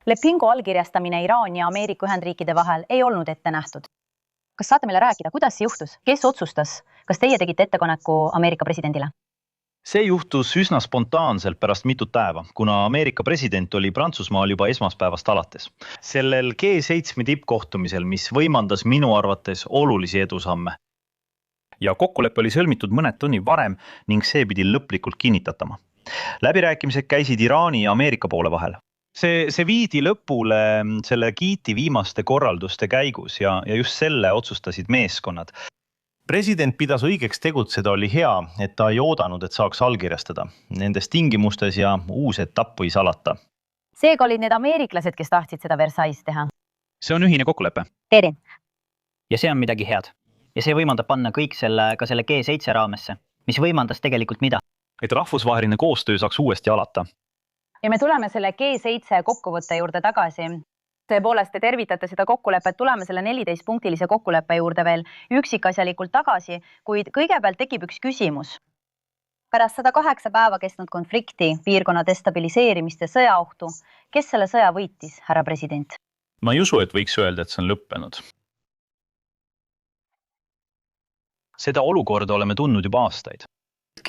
Lepingu allkirjastamine Iraani ja Ameerika Ühendriikide vahel ei olnud ette nähtud. Kas saate meile rääkida, kuidas see juhtus? Kes otsustas? Kas teie tegite ettepaneku Ameerika presidendile? See juhtus üsna spontaanselt pärast mitut päeva, kuna Ameerika president oli Prantsusmaal juba esmaspäevast alates. Sellel G7 tippkohtumisel, mis võimandas minu arvates olulisi edusamme. Ja kokkulepe oli sõlmitud mõned tunnid varem ning see pidi lõplikult kinnitatama. Läbirääkimised käisid Iraani ja Ameerika poole vahel. See viidi lõpule selle giiti viimaste korralduste käigus ja just selle otsustasid meeskonnad. President pidas õigeks tegutseda, oli hea, et ta ei oodanud, et saaks allkirjastada nendes tingimustes ja uus etapp võis alata. Seega olid need ameeriklased, kes tahtsid seda Versailles teha. See on ühine kokkulepe. Terin. Ja see on midagi head. Ja see võimaldab panna kõik ka selle G7 raamesse, mis võimandas tegelikult mida? Et rahvusvaheline koostöö saaks uuesti alata. Ja me tuleme selle G7 kokkuvõtte juurde tagasi. Tõepoolest, te tervitate seda kokkulepet, tuleme selle 14-punktilise kokkuleppe juurde veel üksikasjalikult tagasi, kuid kõigepealt tekib üks küsimus. Pärast 108 päeva kestnud konflikti, piirkonna destabiliseerimist ja sõjaohtu, kes selle sõja võitis, härra president? Ma ei usu, et võiks öelda, et see on lõppenud. Seda olukorda oleme tundnud juba aastaid.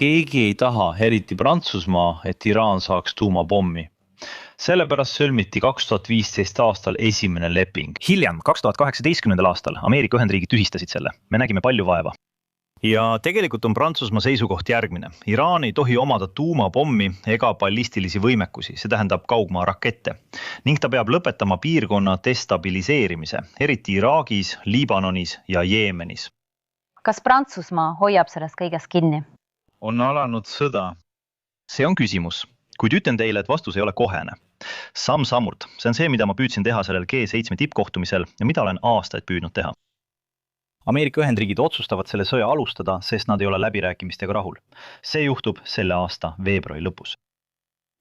Keegi ei taha, eriti Prantsusmaa, et Iraan saaks tuumapommi. Sellepärast sõlmiti 2015 aastal esimene leping. Hiljem, 2018. aastal, Ameerika Ühendriigid tühistasid selle. Me nägime palju vaeva. Ja tegelikult on Prantsusmaa seisukoht järgmine. Iraan ei tohi omada tuumapommi ega ballistilisi võimekusi, see tähendab kaugmaa rakette. Ning ta peab lõpetama piirkonna destabiliseerimise, eriti Iraagis, Liibanonis ja Jeemenis. Kas Prantsusmaa hoiab sellest kõigest kinni? On alanud sõda. See on küsimus, kuid ütlen teile, et vastus ei ole kohene. Samm-sammult, see on see, mida ma püüdsin teha sellel G7 tippkohtumisel ja mida olen aastaid püüdnud teha. Ameerika Ühendriigid otsustavad selle sõja alustada, sest nad ei ole läbirääkimistega rahul. See juhtub selle aasta veebruari lõpus.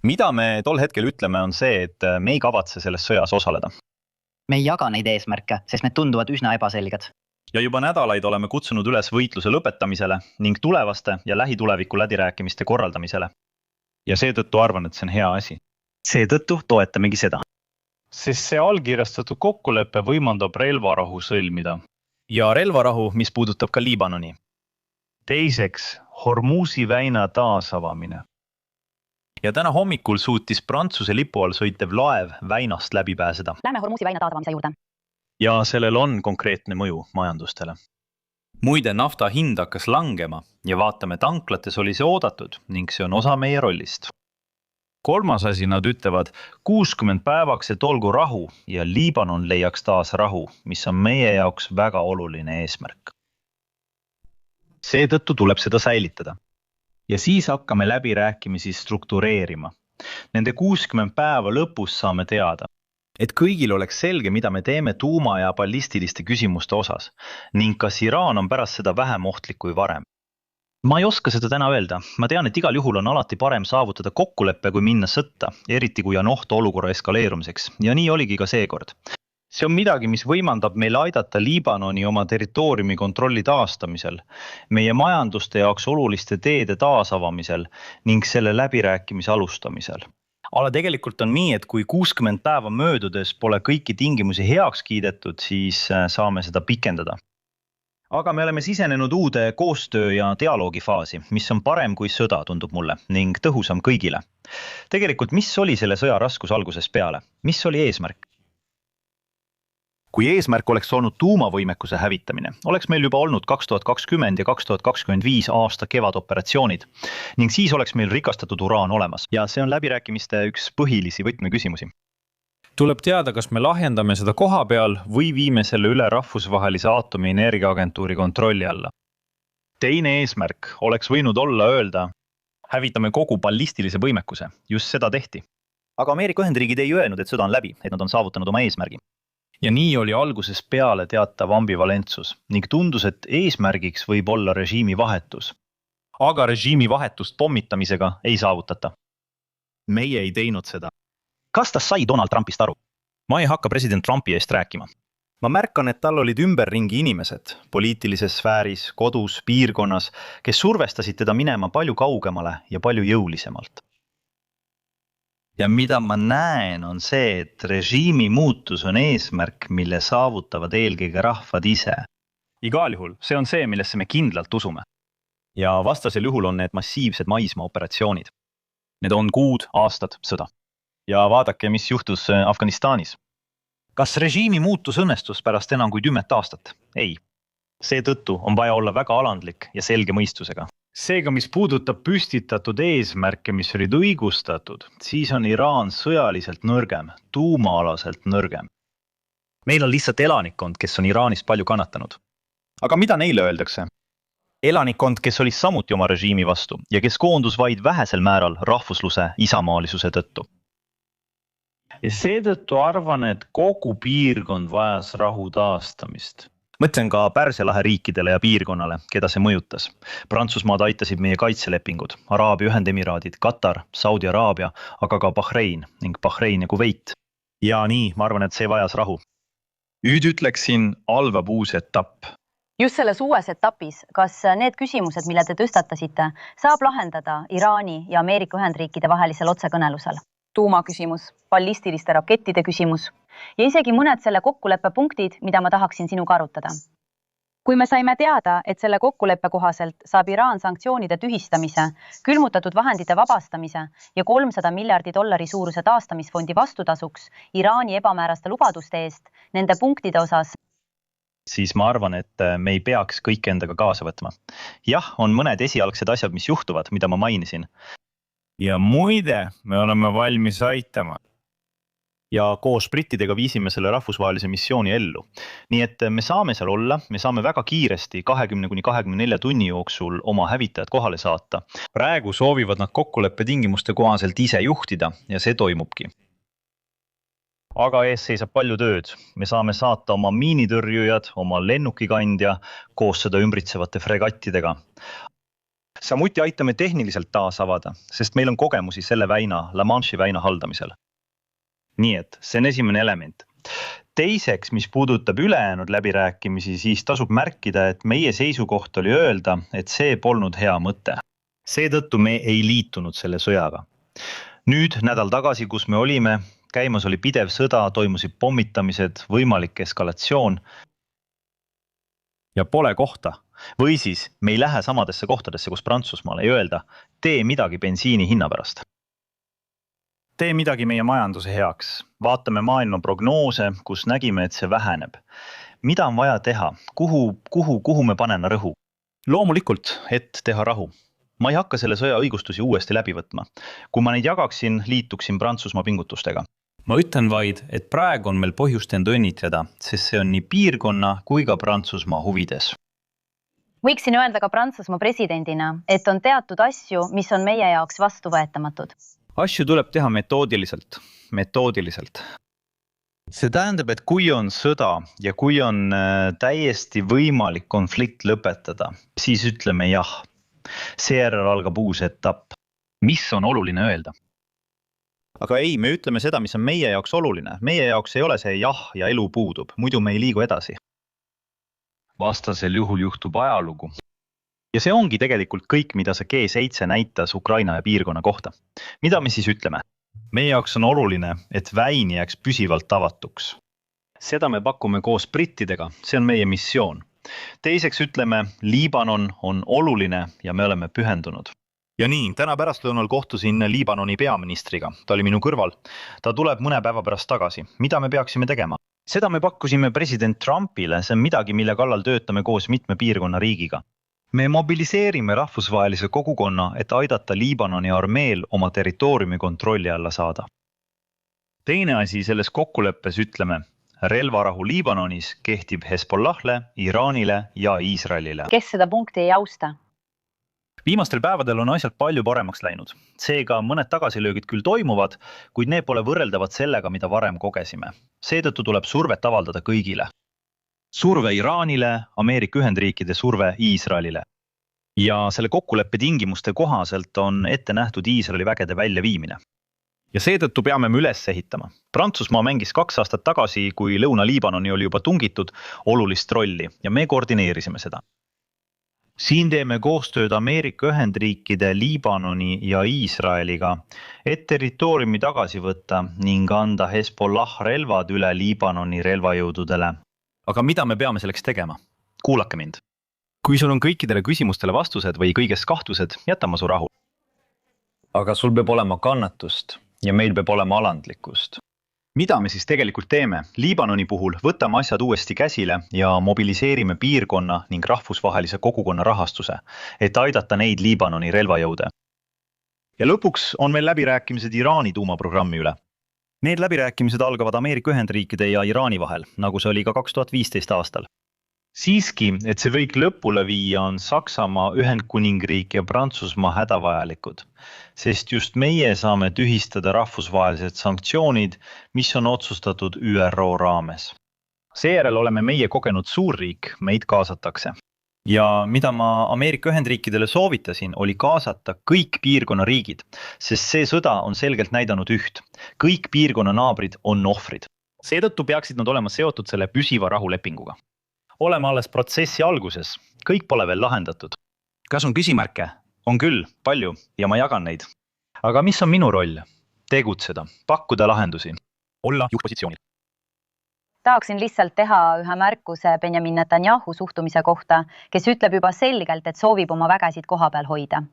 Mida me tol hetkel ütleme on see, et me ei kavatse selles sõjas osaleda. Me ei jaga neid eesmärke, sest need tunduvad üsna ebaselged. Ja juba nädalaid oleme kutsunud üles võitluse lõpetamisele ning tulevaste ja lähituleviku läbirääkimiste korraldamisele. Ja seetõttu arvan, et see on hea asi. Seetõttu toetamegi seda. Sest see allkirjastatud kokkulepe võimaldab relvarahu sõlmida. Ja relvarahu, mis puudutab ka Liibanoni. Teiseks, Hormuzi väina taasavamine. Ja täna hommikul suutis Prantsuse lipu all sõitev laev väinast läbi pääseda. Lähme Hormuzi väina taasavamise juurde. Ja sellel on konkreetne mõju majandustele. Muide, nafta hind hakkas langema ja vaatame, tanklates oli see oodatud ning see on osa meie rollist. Kolmas asi, nad ütlevad 60 päevaks, et olgu rahu ja Liibanon leiaks taas rahu, mis on meie jaoks väga oluline eesmärk. Seetõttu tuleb seda säilitada. Ja siis hakkame läbirääkimisi struktureerima. Nende 60 päeva lõpus saame teada, et kõigil oleks selge, mida me teeme tuuma- ja ballistiliste küsimuste osas ning kas Iraan on pärast seda vähem ohtlik kui varem. Ma ei oska seda täna öelda. Ma tean, et igal juhul on alati parem saavutada kokkuleppe, kui minna sõtta, eriti kui on oht olukorra eskaleerumiseks. Ja nii oligi ka seekord. See on midagi, mis võimaldab meil aidata Liibanoni oma territooriumi kontrolli taastamisel, meie majanduste jaoks oluliste teede taasavamisel ning selle läbirääkimise alustamisel. Aga tegelikult on nii, et kui 60 päeva möödudes pole kõiki tingimusi heaks kiidetud, siis saame seda pikendada. Aga me oleme sisenenud uude koostöö- ja dialoogifaasi, mis on parem kui sõda, tundub mulle, ning tõhusam kõigile. Tegelikult, mis oli selle sõja raskus algusest peale? Mis oli eesmärk? Kui eesmärk oleks olnud tuumavõimekuse hävitamine, oleks meil juba olnud 2020 ja 2025 aasta kevadoperatsioonid ning siis oleks meil rikastatud uraan olemas ja see on läbirääkimiste üks põhilisi võtmeküsimusi. Tuleb teada, kas me lahjendame seda koha peal või viime selle üle rahvusvahelise aatomienergiaagentuuri kontrolli alla. Teine eesmärk oleks võinud olla öelda, hävitame kogu ballistilise võimekuse, just seda tehti. Aga Ameerika Ühendriigid ei öelnud, et sõda on läbi, et nad on saavutanud oma eesmärgi. Ja nii oli algusest peale teatav ambivalentsus ning tundus, et eesmärgiks võib olla režiimi vahetus. Aga režiimi vahetust pommitamisega ei saavutata. Meie ei teinud seda. Kas ta sai Donald Trumpist aru? Ma ei hakka president Trumpi eest rääkima. Ma märkan, et tal olid ümberringi inimesed, poliitilises sfääris, kodus, piirkonnas, kes survestasid teda minema palju kaugemale ja palju jõulisemalt. ja mida ma näen, on see, et režiimi muutus on eesmärk, mille saavutavad eelkõige rahvad ise. Igal juhul, see on see, millesse me kindlalt usume. Ja vastasel juhul on need massiivsed maismaaoperatsioonid. Need on kuud, aastad, sõda. Ja vaadake, mis juhtus Afganistanis. Kas režiimi muutus õnnestus pärast enam kui 10 aastat? Ei. Seetõttu on vaja olla väga alandlik ja selge mõistusega. Seega, mis puudutab püstitatud eesmärke, mis olid õigustatud, siis on Iraan sõjaliselt nõrgem, tuumaalaselt nõrgem. Meil on lihtsalt elanikkond, kes on Iraanist palju kannatanud. Aga mida neile öeldakse? Elanikkond, kes oli samuti oma režiimi vastu ja kes koondus vaid vähesel määral rahvusluse isamaalisuse tõttu. Ja seetõttu arvan, et kogu piirkond vajas rahu taastamist. Mõtlen ka Pärsia lahe riikidele ja piirkonnale, keda see mõjutas. Prantsusmaad aitasid meie kaitselepingud, Araabia Ühendemiraadid, Katar, Saudi Araabia, aga ka Bahrein ning Bahrein ja Kuveit. Ja nii, ma arvan, et see vajas rahu. Nüüd ütleksin, alvab uus etapp. Just selles uues etapis, kas need küsimused, mille te tõstatasite, saab lahendada Iraani ja Ameerika Ühendriikide vahelisel otsekõnelusel? Tuumaküsimus, ballistiliste rakettide küsimus ja isegi mõned selle kokkuleppe punktid, mida ma tahaksin sinuga arutada. Kui me saime teada, et selle kokkuleppe kohaselt saab Iraan sanktsioonide tühistamise, külmutatud vahendite vabastamise ja $300 miljardi suuruse taastamisfondi vastutasuks Iraani ebamääraste lubaduste eest nende punktide osas, siis ma arvan, et me ei peaks kõik endaga kaasa võtma. Jah, on mõned esialgsed asjad, mis juhtuvad, mida ma mainisin. Ja muide, me oleme valmis aitama. Ja koos brittidega viisime selle rahvusvahelise missiooni ellu. Nii et me saame seal olla, me saame väga kiiresti 20–24 tunni jooksul oma hävitajad kohale saata. Praegu soovivad nad kokkuleppe tingimuste kohaselt ise juhtida ja see toimubki. Aga ees seisab palju tööd. Me saame saata oma miinitõrjujad, oma lennukikandja koos seda ümbritsevate fregattidega. Samuti aitame tehniliselt taas avada, sest meil on kogemusi selle väina, La Manche'i väina haldamisel. Nii et see on esimene element. Teiseks, mis puudutab ülejäänud läbirääkimisi, siis tasub märkida, et meie seisukoht oli öelda, et see polnud hea mõte. Seetõttu me ei liitunud selle sõjaga. Nüüd nädal tagasi, kus me olime, käimas oli pidev sõda, toimusid pommitamised, võimalik eskalatsioon ja pole kohta. Või siis me ei lähe samadesse kohtadesse, kus Prantsusmaal ei öelda, tee midagi bensiini hinna pärast. Tee midagi meie majanduse heaks. Vaatame maailma prognoose, kus nägime, et see väheneb. Mida on vaja teha? Kuhu me paneme rõhu? Loomulikult, et teha rahu. Ma ei hakka selle sõja õigustusi uuesti läbi võtma. Kui ma neid jagaksin, liituksin Prantsusmaa pingutustega. Ma ütlen vaid, et praegu on meil põhjust end õnnitleda, sest see on nii piirkonna kui ka Prantsusmaa huvides. Võiksin öelda ka Prantsusmaa presidendina, et on teatud asju, mis on meie jaoks vastuvõetamatud. Asju tuleb teha metoodiliselt. See tähendab, et kui on sõda ja kui on täiesti võimalik konflikt lõpetada, siis ütleme jah. Seejärel algab uus etapp. Mis on oluline öelda? Aga ei, me ütleme seda, mis on meie jaoks oluline. Meie jaoks ei ole see jah ja elu puudub, muidu me ei liigu edasi. Vastasel juhul juhtub ajalugu. Ja see ongi tegelikult kõik, mida see G7 näitas Ukraina ja piirkonna kohta. Mida me siis ütleme? Meie jaoks on oluline, et väin jääks püsivalt avatuks. Seda me pakume koos brittidega, see on meie missioon. Teiseks ütleme, Liibanon on oluline ja me oleme pühendunud. Ja nii, täna pärastlõunal kohtusin Liibanoni peaministriga. Ta oli minu kõrval. Ta tuleb mõne päeva pärast tagasi. Mida me peaksime tegema? Seda me pakkusime president Trumpile, see on midagi, mille kallal töötame koos mitme piirkonna riigiga. Me mobiliseerime rahvusvahelise kogukonna, et aidata Liibanoni armeel oma territooriumi kontrolli alla saada. Teine asi selles kokkuleppes ütleme, relvarahu Liibanonis kehtib Hezbollah'le, Iraanile ja Iisraelile. Kes seda punkti ei austa? Viimastel päevadel on asjad palju paremaks läinud. Seega mõned tagasilöögid küll toimuvad, kuid need pole võrreldavad sellega, mida varem kogesime. Seetõttu tuleb survet avaldada kõigile. Surve Iraanile, Ameerika Ühendriikide surve Iisraelile. Ja selle kokkuleppe tingimuste kohaselt on ette nähtud Iisraeli vägede väljaviimine. Ja seetõttu peame me üles ehitama. Prantsusmaa mängis 2 aastat tagasi, kui Lõuna-Liibanoni oli juba tungitud, olulist rolli ja me koordineerisime seda. siin teeme koostööd Ameerika Ühendriikide, Liibanoni ja Iisraeliga, et territooriumi tagasi võtta ning anda Hezbollah relvad üle Liibanoni relvajõududele. aga mida me peame selleks tegema? Kuulake mind. Kui sul on kõikidele küsimustele vastused või kõigest kahtlused, jäta ma su rahu. aga sul peab olema kannatust ja meil peab olema alandlikkust. Mida me siis tegelikult teeme? Liibanoni puhul võtame asjad uuesti käsile ja mobiliseerime piirkonna ning rahvusvahelise kogukonna rahastuse, et aidata neid Liibanoni relvajõude. Ja lõpuks on meil läbirääkimised Iraani tuumaprogrammi üle. Need läbirääkimised algavad Ameerika Ühendriikide ja Iraani vahel, nagu see oli ka 2015 aastal. Siiski, et see kõik lõpule viia, on Saksamaa, Ühendkuningriik ja Prantsusmaa hädavajalikud, sest just meie saame tühistada rahvusvahelised sanktsioonid, mis on otsustatud ÜRO raames. Seejärel oleme meie kogenud suurriik, meid kaasatakse. ja mida ma Ameerika Ühendriikidele soovitasin, oli kaasata kõik piirkonna riigid, sest see sõda on selgelt näidanud üht. Kõik piirkonna naabrid on ohvrid. Seetõttu peaksid nad olema seotud selle püsiva rahulepinguga. Oleme alles protsessi alguses, kõik pole veel lahendatud. Kas on küsimärke? On küll, palju, ja ma jagan neid. Aga mis on minu roll? Tegutseda, pakkuda lahendusi. Olla juhtpositsioonil. Tahaksin lihtsalt teha ühe märkuse Benjamin Netanyahu suhtumise kohta, kes ütleb juba selgelt, et soovib oma vägesid koha peal hoida.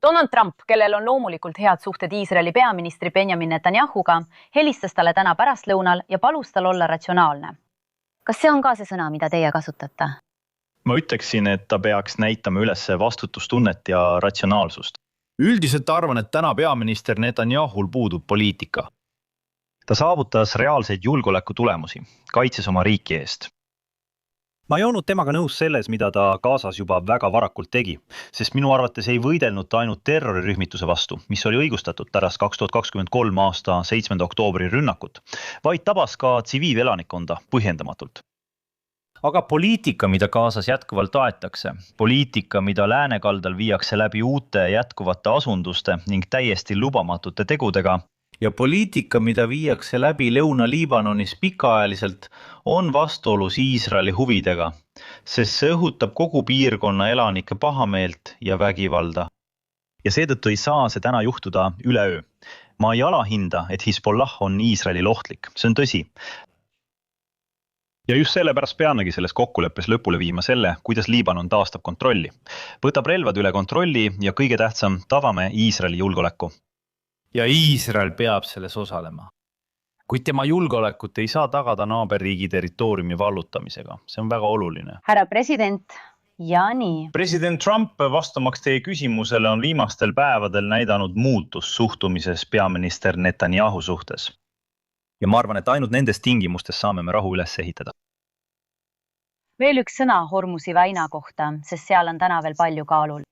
Donald Trump, kellel on loomulikult head suhted Iisraeli peaministri Benjamin Netanyahuga, helistas talle täna pärastlõunal ja palus tal olla ratsionaalne. Kas see on ka see sõna, mida teie kasutate? Ma ütleksin, et ta peaks näitama üles vastutustunnet ja ratsionaalsust. Üldiselt arvan, et täna peaminister Netanyahul puudub poliitika. Ta saavutas reaalseid julgeoleku tulemusi, kaitses oma riiki eest. Ma ei olnud temaga nõus selles, mida ta Gazas juba väga varakult tegi, sest minu arvates ei võidelnud ta ainult terrorirühmituse vastu, mis oli õigustatud pärast 2023 aasta 7. oktoobri rünnakut, vaid tabas ka tsiviilelanikkonda põhjendamatult. Aga poliitika, mida Gazas jätkuvalt aetakse, poliitika, mida läänekaldal viiakse läbi uute jätkuvate asunduste ning täiesti lubamatute tegudega, ja poliitika, mida viiakse läbi Lõuna-Liibanonis pikaajaliselt, on vastuolus Iisraeli huvidega, sest see õhutab kogu piirkonna elanike pahameelt ja vägivalda. Ja seetõttu ei saa see täna juhtuda üleöö. Ma ei alahinda, et Hezbollah on Iisraelil ohtlik, see on tõsi. Ja just sellepärast peamegi selles kokkuleppes lõpule viima selle, kuidas Liibanon taastab kontrolli. Võtab relvad üle kontrolli ja kõige tähtsam, tagame Iisraeli julgeoleku. ja Iisrael peab selles osalema. Kuid tema julgeolekut ei saa tagada naaberriigi territooriumi vallutamisega. See on väga oluline. Härra president, ja nii. President Trump, vastamaks teie küsimusele, on viimastel päevadel näidanud muutust suhtumises peaminister Netanyahu suhtes. Ja ma arvan, et ainult nendes tingimustes saame me rahu üles ehitada. Veel üks sõna Hormusi väina kohta, sest seal on täna veel palju kaalul.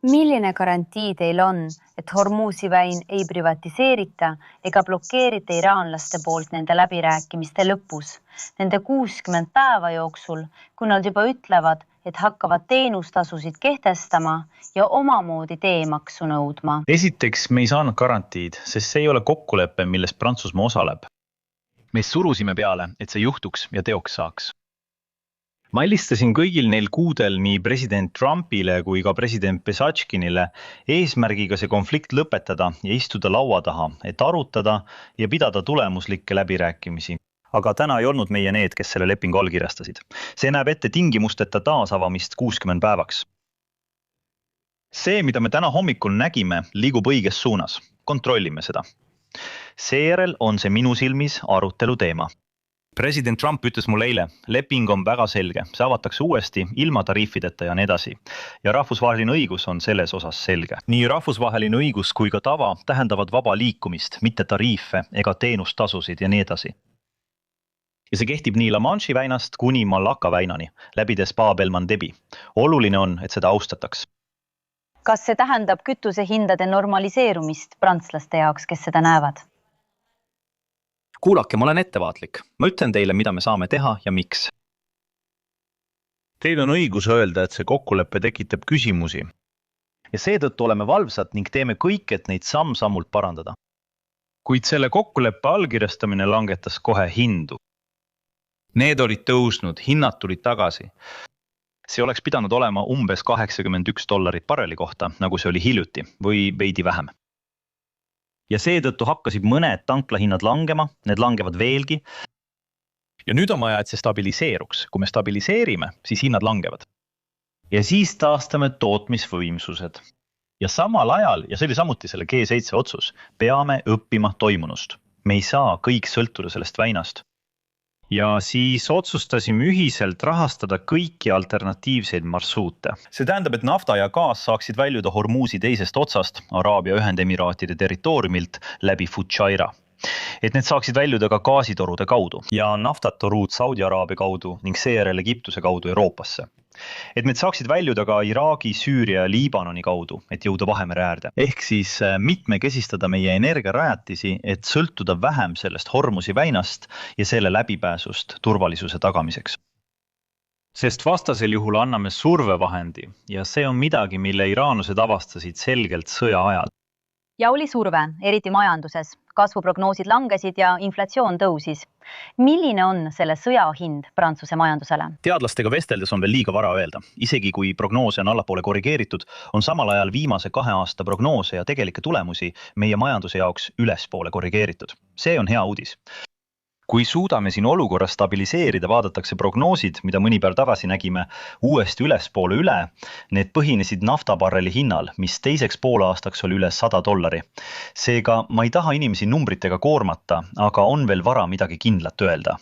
Milline garantii teil on, et Hormusi väin ei privatiseerita ega blokeerita iraanlaste poolt nende läbirääkimiste lõpus, nende 60 päeva jooksul, kui nad juba ütlevad, et hakkavad teenustasusid kehtestama ja omamoodi teemaksu nõudma? Esiteks, me ei saanud garantiid, sest see ei ole kokkulepe, milles Prantsusmaa osaleb. Me surusime peale, et see juhtuks ja teoks saaks. Ma helistasin kõigil neil kuudel nii president Trumpile kui ka president Pesachkinile eesmärgiga see konflikt lõpetada ja istuda laua taha, et arutada ja pidada tulemuslikke läbirääkimisi. Aga täna ei olnud meie need, kes selle lepingu allkirjastasid. See näeb ette tingimusteta taasavamist 60 päevaks. See, mida me täna hommikul nägime, liigub õiges suunas. Kontrollime seda. Seejärel on see minu silmis arutelu teema. President Trump ütles mulle eile, leping on väga selge, see avatakse uuesti ilma tariifideta ja nii edasi. Ja rahvusvaheline õigus on selles osas selge. Nii rahvusvaheline õigus kui ka tava tähendavad vaba liikumist, mitte tariife ega teenustasusid ja nii edasi. Ja see kehtib nii La Manche'i väinast kuni Malacca väinani, läbides Bab el-Mandebi. Oluline on, et seda austataks. Kas see tähendab kütusehindade normaliseerumist prantslaste jaoks, kes seda näevad? Kuulake, ma olen ettevaatlik. Ma ütlen teile, mida me saame teha ja miks. Teil on õigus öelda, et see kokkulepe tekitab küsimusi. Ja seetõttu oleme valvsad ning teeme kõik, et neid samm-sammult parandada. Kuid selle kokkuleppe allkirjastamine langetas kohe hindu. Need olid tõusnud, hinnad tulid tagasi. See oleks pidanud olema umbes $81 barreli kohta, nagu see oli hiljuti või veidi vähem. Ja seetõttu hakkasid mõned tanklahinnad langema, need langevad veelgi. Ja nüüd on vaja, et see stabiliseeruks. Kui me stabiliseerime, siis hinnad langevad. Ja siis taastame tootmisvõimsused. Ja samal ajal, ja see oli samuti selle G7 otsus, peame õppima toimunust. Me ei saa kõik sõltuda sellest väinast. Ja siis otsustasime ühiselt rahastada kõiki alternatiivseid marsruute. See tähendab, et nafta ja gaas saaksid väljuda Hormuzi teisest otsast Araabia Ühendemiraatide territooriumilt läbi Fujairah. Et need saaksid väljuda ka gaasitorude kaudu ja naftatoruud Saudi Araabia kaudu ning seejärel Egiptuse kaudu Euroopasse. Et need saaksid väljuda ka Iraagi, Süüria ja Liibanoni kaudu, et jõuda Vahemere äärde. Ehk siis mitmekesistada meie energiarajatisi, et sõltuda vähem sellest Hormuzi väinast ja selle läbipääsust turvalisuse tagamiseks. Sest vastasel juhul anname survevahendi ja see on midagi, mille iraanlased avastasid selgelt sõja ajal. Ja oli surve, eriti majanduses. Kasvuprognoosid langesid ja inflatsioon tõusis. Milline on selle sõja hind Prantsuse majandusele? Teadlastega vesteldes on veel liiga vara öelda. Isegi kui prognoose on allapoole korrigeeritud, on samal ajal viimase 2 aasta prognoose ja tegelikke tulemusi meie majanduse jaoks ülespoole korrigeeritud. See on hea uudis. Kui suudame siin olukorra stabiliseerida, vaadatakse prognoosid, mida mõni päev tagasi nägime, uuesti ülespoole üle. Need põhinesid naftabarreli hinnal, mis teiseks poolaastaks oli üle $100. Seega ma ei taha inimesi numbritega koormata, aga on veel vara midagi kindlat öelda.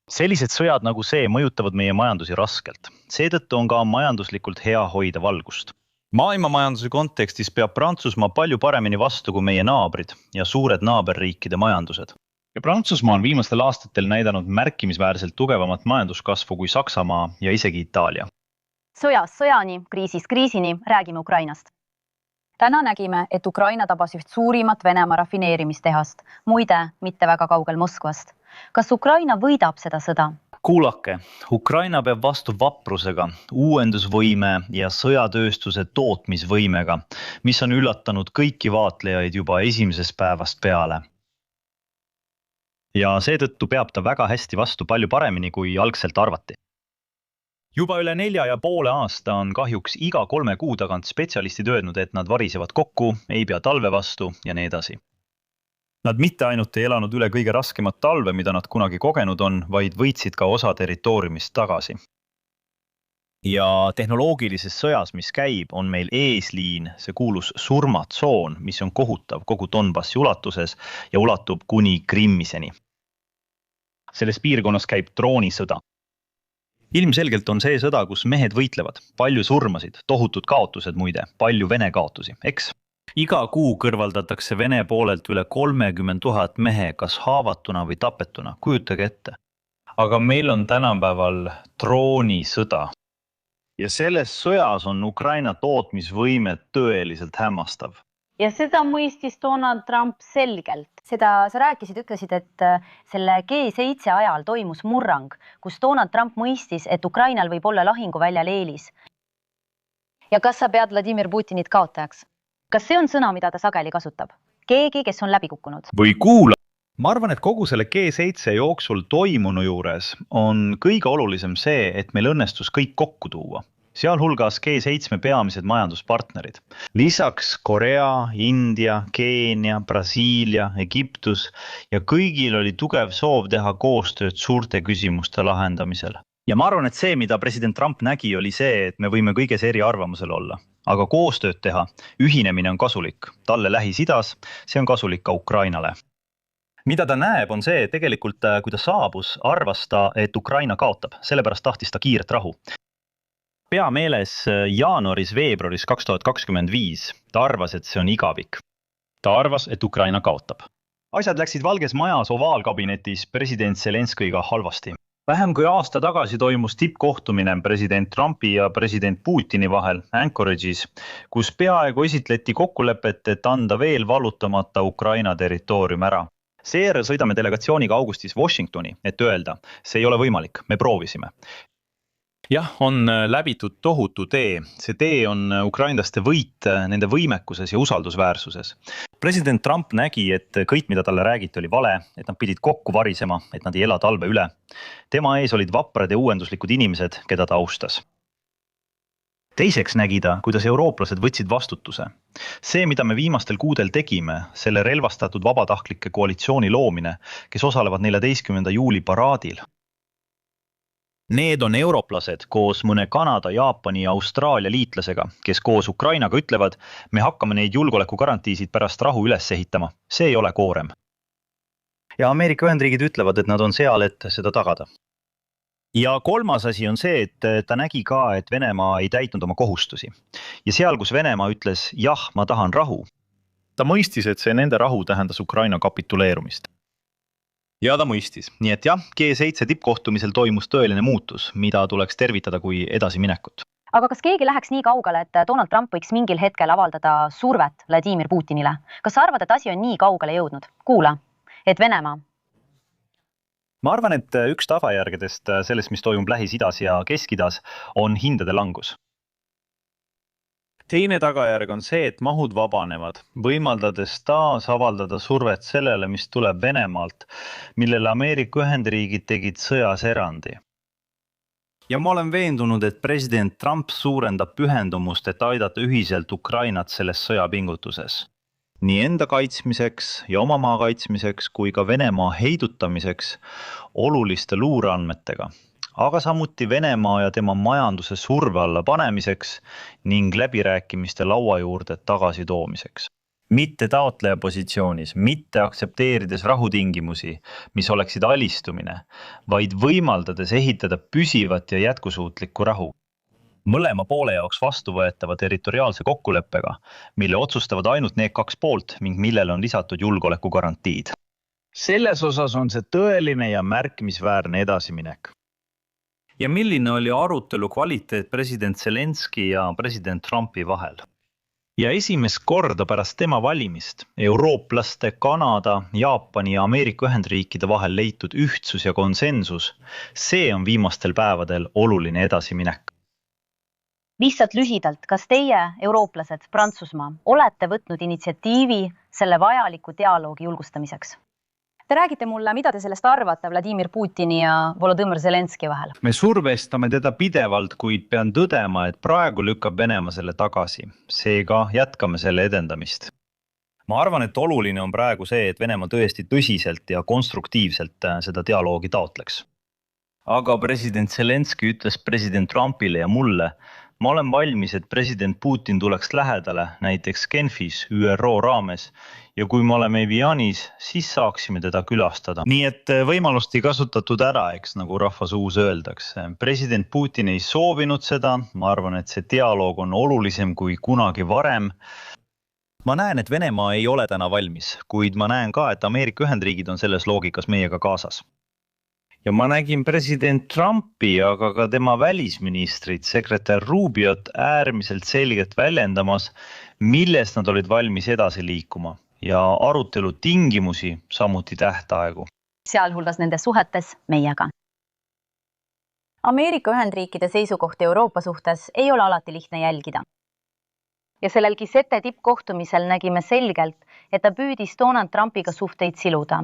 Sellised sõjad nagu see mõjutavad meie majandusi raskelt. Seetõttu on ka majanduslikult hea hoida valgust. Maailma majanduse kontekstis peab Prantsusmaa palju paremini vastu kui meie naabrid ja suured naaberriikide majandused. Ja Prantsusmaa on viimastel aastatel näidanud märkimisväärselt tugevamat majanduskasvu kui Saksamaa ja isegi Itaalia. Sõjast sõjani, kriisist kriisini, räägime Ukrainast. Täna nägime, et Ukraina tabas üht suurimat Venemaa rafineerimistehast, muide mitte väga kaugel Moskvast. Kas Ukraina võidab seda sõda? Kuulake, Ukraina peab vastu vaprusega, uuendusvõime ja sõjatööstuse tootmisvõimega, mis on üllatanud kõiki vaatlejaid juba esimesest päevast peale. Ja seetõttu peab ta väga hästi vastu palju paremini, kui algselt arvati. Juba üle 4,5 aasta on kahjuks iga 3 kuu tagant spetsialistid öelnud, et nad varisevad kokku, ei pea talve vastu ja nii edasi. Nad mitte ainult ei elanud üle kõige raskemat talve, mida nad kunagi kogenud on, vaid võitsid ka osa territooriumist tagasi. Ja tehnoloogilises sõjas, mis käib, on meil eesliin, see kuulus surmatsoon, mis on kohutav kogu Donbassi ulatuses ja ulatub kuni Krimmiseni. Selles piirkonnas käib droonisõda. Ilmselgelt on see sõda, kus mehed võitlevad, palju surmasid, tohutud kaotused muide, palju Vene kaotusi, eks? Iga kuu kõrvaldatakse Vene poolelt üle 30 000 mehe, kas haavatuna või tapetuna, kujutage ette. Aga meil on tänapäeval droonisõda. Ja selles sõjas on Ukraina tootmisvõime tõeliselt hämmastav. Ja seda mõistis Donald Trump selgelt. Seda sa rääkisid, ütlesid, et selle G7 ajal toimus murrang, kus Donald Trump mõistis, et Ukrainal võib olla lahinguväljal eelis. Ja kas sa pead Vladimir Putinit kaotajaks? Kas see on sõna, mida ta sageli kasutab? Keegi, kes on läbi kukkunud? Või kuula! Ma arvan, et kogu selle G7 jooksul toimunu juures on kõige olulisem see, et meil õnnestus kõik kokku tuua. Sealhulgas G7 peamised majanduspartnerid. Lisaks Korea, India, Keenia, Brasiilia, Egiptus ja kõigil oli tugev soov teha koostööd suurte küsimuste lahendamisel. Ja ma arvan, et see, mida president Trump nägi, oli see, et me võime kõiges eri arvamusel olla. Aga koostööd teha, ühinemine on kasulik. Talle Lähis-Idas, see on kasulik ka Ukrainale. Mida ta näeb, on see, et tegelikult kui ta saabus, arvas ta, et Ukraina kaotab. Sellepärast tahtis ta kiiret rahu. Peameeles jaanuaris-veebruaris 2025 ta arvas, et see on igavik. Ta arvas, et Ukraina kaotab. Asjad läksid Valges Majas ovaalkabinetis president Zelenskõiga halvasti. Vähem kui aasta tagasi toimus tippkohtumine president Trumpi ja president Putini vahel Anchorage'is, kus peaaegu esitleti kokkulepet, et anda veel vallutamata Ukraina territoorium ära. Seejärel sõidame delegatsiooniga augustis Washingtoni, et öelda, see ei ole võimalik, me proovisime. jah, on läbitud tohutu tee. See tee on ukrainlaste võit nende võimekuses ja usaldusväärsuses. President Trump nägi, et kõik, mida talle räägiti, oli vale, et nad pidid kokku varisema, et nad ei ela talve üle. Tema ees olid vaprad ja uuenduslikud inimesed, keda ta austas. Teiseks nägi ta, kuidas eurooplased võtsid vastutuse. See, mida me viimastel kuudel tegime, selle relvastatud vabatahtlike koalitsiooni loomine, kes osalevad 14. juuli paraadil. Need on eurooplased koos mõne Kanada, Jaapani ja Austraalia liitlasega, kes koos Ukrainaga ütlevad, me hakkame neid julgeolekugarantiisid pärast rahu üles ehitama. See ei ole koorem. Ja Ameerika Ühendriigid ütlevad, et nad on seal, et seda tagada. Ja kolmas asi on see, et ta nägi ka, et Venemaa ei täitnud oma kohustusi. Ja seal, kus Venemaa ütles, jah, ma tahan rahu, ta mõistis, et see nende rahu tähendas Ukraina kapituleerumist. Ja ta mõistis. Nii et jah, G7 tippkohtumisel toimus tõeline muutus, mida tuleks tervitada kui edasiminekut. Aga kas keegi läheks nii kaugele, et Donald Trump võiks mingil hetkel avaldada survet Vladimir Putinile? Kas sa arvad, et asi on nii kaugele jõudnud? Kuula, et Venemaa. Ma arvan, et üks tavajärgedest sellest, mis toimub Lähis-Idas ja Kesk-Idas, on hindade langus. Teine tagajärg on see, et mahud vabanevad, võimaldades taas avaldada survet sellele, mis tuleb Venemaalt, millele Ameerika Ühendriigid tegid sõjas erandi. Ja ma olen veendunud, et president Trump suurendab pühendumust, et aidata ühiselt Ukrainat selles sõjapingutuses. Nii enda kaitsmiseks ja oma maa kaitsmiseks kui ka Venemaa heidutamiseks oluliste luureandmetega, aga samuti Venemaa ja tema majanduse surve alla panemiseks ning läbirääkimiste laua juurde tagasi toomiseks. Mitte taotleja positsioonis, mitte aktsepteerides rahutingimusi, mis oleksid alistumine, vaid võimaldades ehitada püsivat ja jätkusuutlikku rahu. Mõlema poole jaoks vastuvõetava territoriaalse kokkuleppega, mille otsustavad ainult need kaks poolt ning millele on lisatud julgeolekugarantiid. Selles osas on see tõeline ja märkimisväärne edasiminek. Ja milline oli arutelu kvaliteet president Zelenski ja president Trumpi vahel? Ja esimest korda pärast tema valimist eurooplaste, Kanada, Jaapani ja Ameerika Ühendriikide vahel leitud ühtsus ja konsensus, see on viimastel päevadel oluline edasiminek. Lihtsalt lühidalt, kas teie, eurooplased, Prantsusmaa, olete võtnud initsiatiivi selle vajaliku dialoogi julgustamiseks? Te räägite mulle, mida te sellest arvate Vladimir Putini ja Volodõmõr Zelenski vahel? Me survestame teda pidevalt, kuid pean tõdema, et praegu lükkab Venemaa selle tagasi. Seega jätkame selle edendamist. Ma arvan, et oluline on praegu see, et Venemaa tõesti tõsiselt ja konstruktiivselt seda dialoogi taotleks. Aga president Zelenski ütles president Trumpile ja mulle, ma olen valmis, et president Putin tuleks lähedale, näiteks Genfis ÜRO raames, ja kui me oleme Evianis, siis saaksime teda külastada. Nii et võimalust ei kasutatud ära, eks nagu rahvasuus öeldakse. President Putin ei soovinud seda, ma arvan, et see dialoog on olulisem kui kunagi varem. Ma näen, et Venemaa ei ole täna valmis, kuid ma näen ka, et Ameerika Ühendriigid on selles loogikas meiega kaasas. Ja ma nägin president Trumpi, aga ka tema välisministrit, sekretär Rubiot äärmiselt selgelt väljendamas, milles nad olid valmis edasi liikuma ja arutelu tingimusi, samuti tähtaegu. Sealhulgas nende suhetes meiega. Ameerika Ühendriikide seisukohti Euroopa suhtes ei ole alati lihtne jälgida. Ja sellel G7 tippkohtumisel nägime selgelt, et ta püüdis Donald Trumpiga suhteid siluda,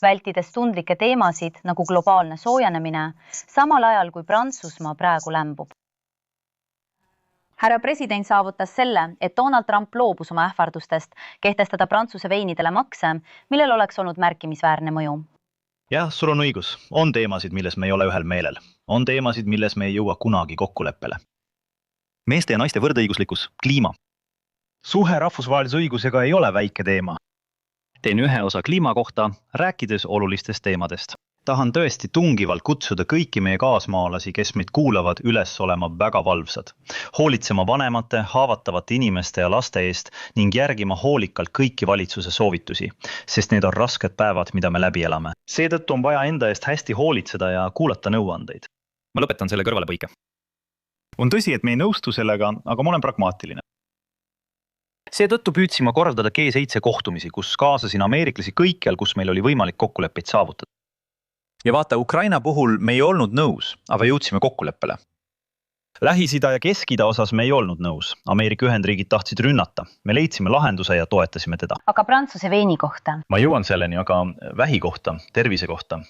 vältides tundlikke teemasid nagu globaalne soojenemine, samal ajal kui Prantsusmaa praegu lämbub. Härra president saavutas selle, et Donald Trump loobus oma ähvardustest kehtestada Prantsuse veinidele makse, millel oleks olnud märkimisväärne mõju. Jah, sul on õigus. On teemasid, milles me ei ole ühel meelel. On teemasid, milles me ei jõua kunagi kokkuleppele. Meeste ja naiste võrdõiguslikkus, kliima. Suhe rahvusvahelise õigusega ei ole väike teema. Teen ühe osa kliima kohta, rääkides olulistest teemadest. Tahan tõesti tungivalt kutsuda kõiki meie kaasmaalasi, kes meid kuulavad, üles olema väga valvsad. Hoolitsema vanemate, haavatavate inimeste ja laste eest ning järgima hoolikalt kõiki valitsuse soovitusi, sest need on rasked päevad, mida me läbi elame. Seetõttu on vaja enda eest hästi hoolitseda ja kuulata nõuandeid. Ma lõpetan selle kõrvalepõike. On tõsi, et me ei nõustu sellega, aga ma olen pragmaatiline. Seetõttu püüdsime korraldada G7 kohtumisi, kus kaasasin ameeriklasi kõikjal, kus meil oli võimalik kokkuleppeid saavutada. Ja vaata, Ukraina puhul me ei olnud nõus, aga jõudsime kokkuleppele. Lähis-Ida ja Kesk-Ida osas me ei olnud nõus. Ameerika Ühendriigid tahtsid rünnata. Me leidsime lahenduse ja toetasime teda. aga Prantsuse veini kohta? Ma jõuan selleni, aga vähi kohta, tervise kohta.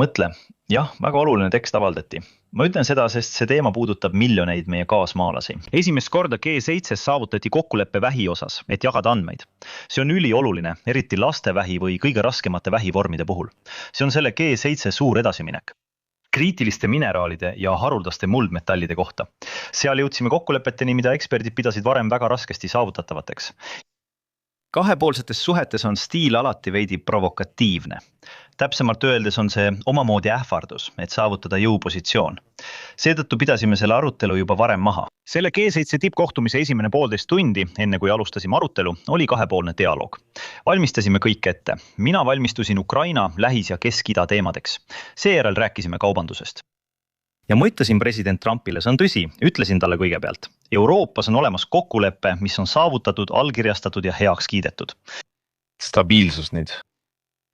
Mõtle, jah, väga oluline tekst avaldati. Ma ütlen seda, sest see teema puudutab miljoneid meie kaasmaalasi. Esimest korda G7 saavutati kokkuleppe vähi osas, et jagada andmeid. See on ülioluline, eriti laste vähi või kõige raskemate vähivormide puhul. See on selle G7 suur edasiminek. Kriitiliste mineraalide ja haruldaste muldmetallide kohta. Seal jõudsime kokkulepeteni, mida eksperdid pidasid varem väga raskesti saavutatavateks. Kahepoolsetes suhetes on stiil alati veidi provokatiivne. Täpsemalt öeldes on see omamoodi ähvardus, et saavutada jõupositsioon. Seetõttu pidasime selle arutelu juba varem maha. Selle G7 tippkohtumise esimene 1,5 tundi, enne kui alustasime arutelu, oli kahepoolne dialoog. Valmistasime kõik ette. Mina valmistusin Ukraina, Lähis- ja Kesk-Ida teemadeks. Seejärel rääkisime kaubandusest. Ja ma ütlesin president Trumpile, see on tõsi, ütlesin talle kõigepealt. Euroopas on olemas kokkulepe, mis on saavutatud, allkirjastatud ja heaks kiidetud. Stabiilsus nüüd.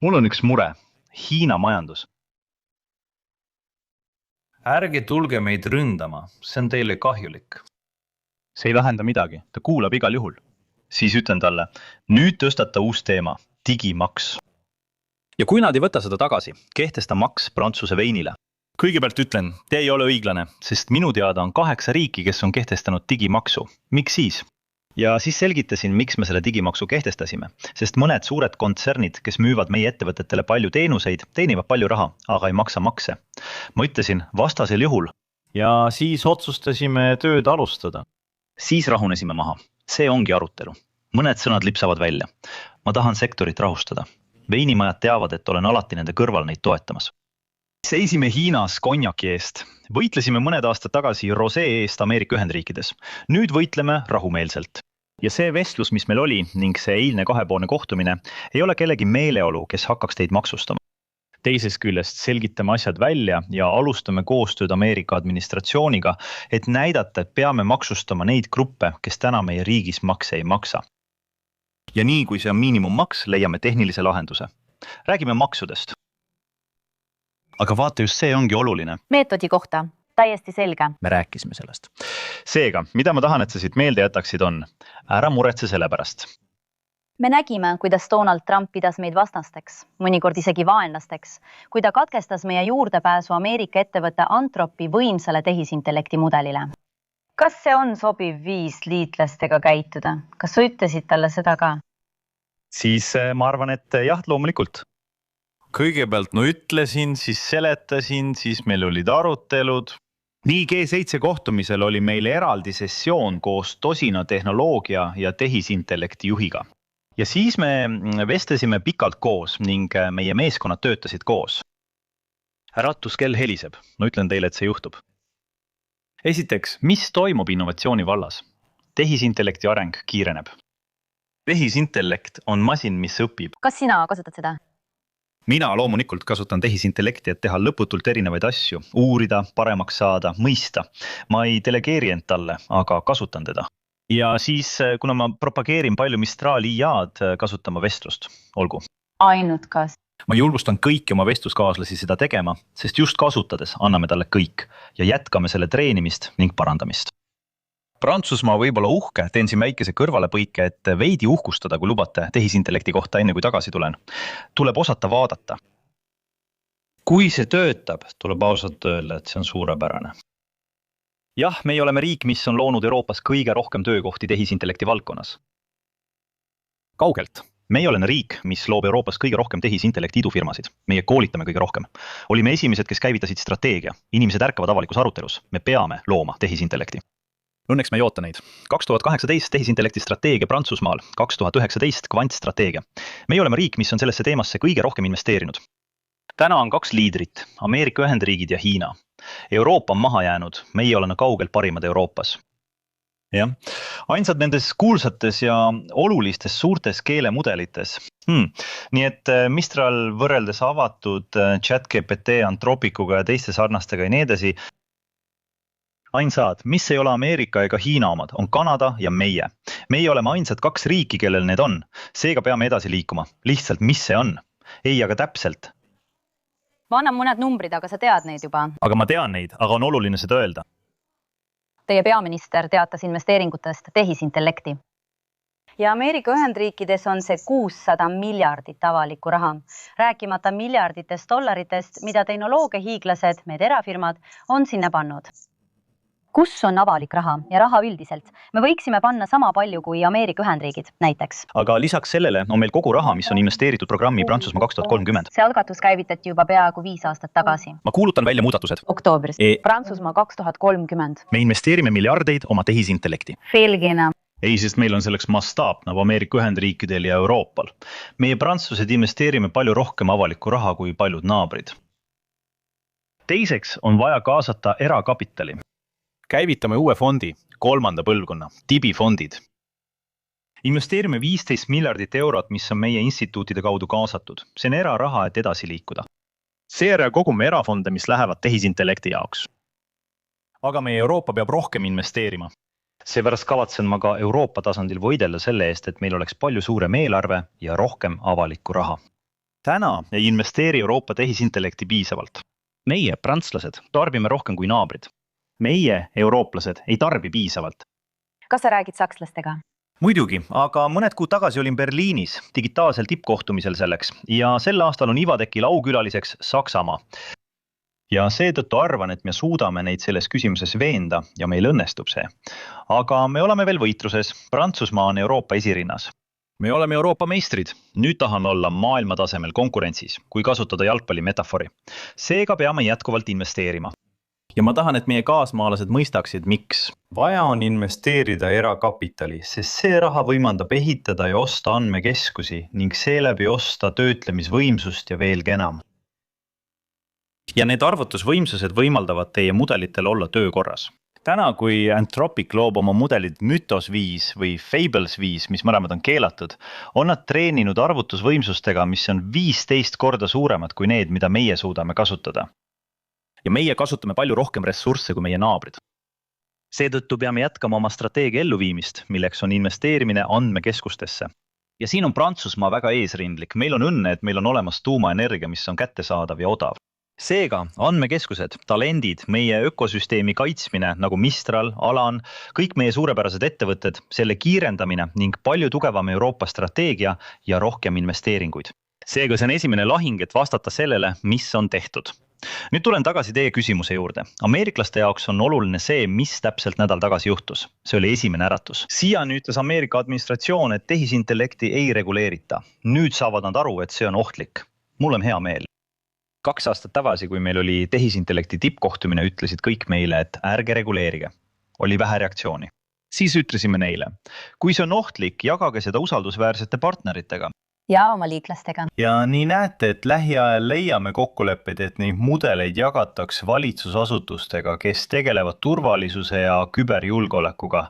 Mul on üks mure. Hiina majandus. Ärge tulge meid ründama, see on teile kahjulik. See ei vähenda midagi, ta kuulab igal juhul. Siis ütlen talle, nüüd tõstata uus teema, digimaks. Ja kui nad ei võta seda tagasi, kehtesta maks Prantsuse veinile. Kõigepealt ütlen, te ei ole õiglane, sest minu teada on 8 riiki, kes on kehtestanud digimaksu. Miks siis? Ja siis selgitasin, miks me selle digimaksu kehtestasime, sest mõned suured kontsernid, kes müüvad meie ettevõtetele palju teenuseid, teenivad palju raha, aga ei maksa makse. Ma ütlesin, vastasel juhul. Ja siis otsustasime tööd alustada. Siis rahunesime maha. See ongi arutelu. Mõned sõnad lipsavad välja. Ma tahan sektorit rahustada. Veinimajad teavad, et olen alati nende kõrval neid toetamas. Seisime Hiinas konjaki eest. Võitlesime mõned aastad tagasi rosee eest Ameerika Ühendriikides. Nüüd võitleme rahumeelselt. Ja see vestlus, mis meil oli ning see eilne kahepoolne kohtumine, ei ole kellegi meeleolu, kes hakkaks teid maksustama. Teisest küljest selgitame asjad välja ja alustame koostööd Ameerika administratsiooniga, et näidata, et peame maksustama neid gruppe, kes täna meie riigis makse ei maksa. Ja nii, kui see on miinimummaks, leiame tehnilise lahenduse. Räägime maksudest. Aga vaata, just see ongi oluline. Meetodi kohta. Täiesti selge. Me rääkisime sellest. Seega, mida ma tahan, et sa siit meelde jätaksid on, ära muretse selle pärast. Me nägime, kuidas Donald Trump pidas meid vastasteks, mõnikord isegi vaenlasteks, kui ta katkestas meie juurdepääsu Ameerika ettevõtte Anthropi võimsale tehisintellekti mudelile. Kas see on sobiv viis liitlastega käituda? Kas sa ütlesid talle seda ka? Siis ma arvan, et jah, loomulikult. Kõigepealt ütlesin, siis seletasin, siis meil olid arutelud. Nii G7 kohtumisel oli meil eraldi sessioon koos tosina tehnoloogia ja tehisintellekti juhiga. Ja siis me vestlesime pikalt koos ning meie meeskonnad töötasid koos. Äratuskell heliseb. No ütlen teile, et see juhtub. Esiteks, mis toimub innovatsiooni vallas? Tehisintellekti areng kiireneb. Tehisintellekt on masin, mis õpib. Kas sina kasutad seda? Mina loomulikult kasutan tehisintellekti, et teha lõputult erinevaid asju, uurida, paremaks saada, mõista. Ma ei delegeeri end talle, aga kasutan teda. Ja siis, kuna ma propageerin palju Mistral IA-d, kasutama vestlust. Olgu. Ainult kas? Ma julgustan kõiki oma vestluskaaslasi seda tegema, sest just kasutades anname talle kõik ja jätkame selle treenimist ning parandamist. Prantsusmaa võib olla uhke, teen siin väikese kõrvalepõike, et veidi uhkustada, kui lubate tehisintellekti kohta enne kui tagasi tulen. Tuleb osata vaadata. Kui see töötab, tuleb ausalt öelda, et see on suurepärane. Jah, meie oleme riik, mis on loonud Euroopas kõige rohkem töökohti tehisintellekti valdkonnas. Kaugelt. Meie oleme riik, mis loob Euroopas kõige rohkem tehisintellekti idufirmasid. Meie koolitame kõige rohkem. Olime esimesed, kes käivitasid strateegia. Inimesed ärkavad avalikus arutelus. Me peame looma tehisintellekti. Õnneks me ei oota neid. 2018 tehisintellekti strateegia Prantsusmaal, 2019 kvantstrateegia. Meie oleme riik, mis on sellesse teemasse kõige rohkem investeerinud. Täna on 2 liidrit, Ameerika Ühendriigid ja Hiina. Euroopa on maha jäänud, meie oleme kaugelt parimad Euroopas. Ja. Ainsad nendes kuulsates ja olulistes suurtes keelemudelites. Nii et Mistral võrreldes avatud ChatGPT, Anthropikuga ja teiste sarnastega ja nii edasi, ainsad, mis ei ole Ameerika ega Hiina omad, on Kanada ja meie. Meie oleme ainsad 2 riiki, kellel need on. Seega peame edasi liikuma. Lihtsalt, mis see on? Ei, aga täpselt. Ma annan mõned numbrid, aga sa tead neid juba. Aga ma tean neid, aga on oluline seda öelda. Teie peaminister teatas investeeringutest tehisintellekti. Ja Ameerika Ühendriikides on see 600 miljardit avalikku raha, rääkimata miljarditest dollaritest, mida tehnoloogiahiiglased, need erafirmad, on sinna pannud. Kus on avalik raha ja raha üldiselt? Me võiksime panna sama palju kui Ameerika Ühendriigid näiteks. aga lisaks sellele on meil kogu raha, mis on investeeritud programmi Prantsusmaa 2030. See algatus käivitati juba peaaegu 5 aastat tagasi. ma kuulutan välja muudatused. Oktoobris. Prantsusmaa 2030. me investeerime miljardeid oma tehisintellekti. Veelgi ei, sest meil on selleks mastaap nagu Ameerika Ühendriikidel ja Euroopal. Meie prantslased investeerime palju rohkem avalikku raha kui paljud naabrid. Teiseks on vaja kaasata erakapitali. Käivitame uue fondi, 3. põlvkonna, TIBI-fondid. Investeerime 15 miljardit eurot, mis on meie instituutide kaudu kaasatud. See on eraraha, et edasi liikuda. seejärel kogume erafonde, mis lähevad tehisintellekti jaoks. Aga meie Euroopa peab rohkem investeerima. Seepärast kavatsen ma ka Euroopa tasandil võidelda selle eest, et meil oleks palju suurem eelarve ja rohkem avalikku raha. täna ei investeeri Euroopa tehisintellekti piisavalt. meie, prantslased, tarbime rohkem kui naabrid. meie, eurooplased, ei tarbi piisavalt. Kas sa räägid sakslastega? Muidugi, aga mõned kuud tagasi olin Berliinis digitaalsel tippkohtumisel selleks ja sel aastal on Ivatekil aukülaliseks Saksamaa. Ja seetõttu arvan, et me suudame neid selles küsimuses veenda ja meil õnnestub see. Aga me oleme veel võitluses. Prantsusmaa on Euroopa esirinnas. Me oleme Euroopa meistrid. Nüüd tahan olla maailma tasemel konkurentsis, kui kasutada jalgpalli metafori. Seega peame jätkuvalt investeerima. Ja ma tahan, et meie kaasmaalased mõistaksid, miks. Vaja on investeerida erakapitali, sest see raha võimaldab ehitada ja osta andmekeskusi ning seeläbi osta töötlemisvõimsust ja veelgi enam. Ja need arvutusvõimsused võimaldavad teie mudelitel olla töökorras. Täna, kui Anthropic loob oma mudelid Mythos 5 või Fables 5, mis mõlemad on keelatud, on nad treeninud arvutusvõimsustega, mis on 15 korda suuremad kui need, mida meie suudame kasutada. Ja meie kasutame palju rohkem ressursse kui meie naabrid. Seetõttu peame jätkama oma strateegia elluviimist, milleks on investeerimine andmekeskustesse. Ja siin on Prantsusmaa väga eesrindlik. Meil on õnne, et meil on olemas tuumaenergia, mis on kättesaadav ja odav. Seega, andmekeskused, talendid, meie ökosüsteemi kaitsmine nagu Mistral, Alan, kõik meie suurepärased ettevõtted, selle kiirendamine ning palju tugevam Euroopa strateegia ja rohkem investeeringuid. Seega see on esimene lahing, et vastata sellele, mis on tehtud. Nüüd tulen tagasi teie küsimuse juurde. Ameeriklaste jaoks on oluline see, mis täpselt nädal tagasi juhtus. See oli esimene äratus. Siiani ütles Ameerika administratsioon, et tehisintellekti ei reguleerita. Nüüd saavad nad aru, et see on ohtlik. Mul on hea meel. 2 aastat tagasi, kui meil oli tehisintellekti tippkohtumine, ütlesid kõik meile, et ärge reguleerige. Oli vähe reaktsiooni. Siis ütlesime neile, kui see on ohtlik, jagage seda usaldusväärsete partneritega. Ja oma liiklastega. Ja nii näete, et lähiajal leiame kokkuleppeid, et neid mudeleid jagataks valitsusasutustega, kes tegelevad turvalisuse ja küberjulgeolekuga,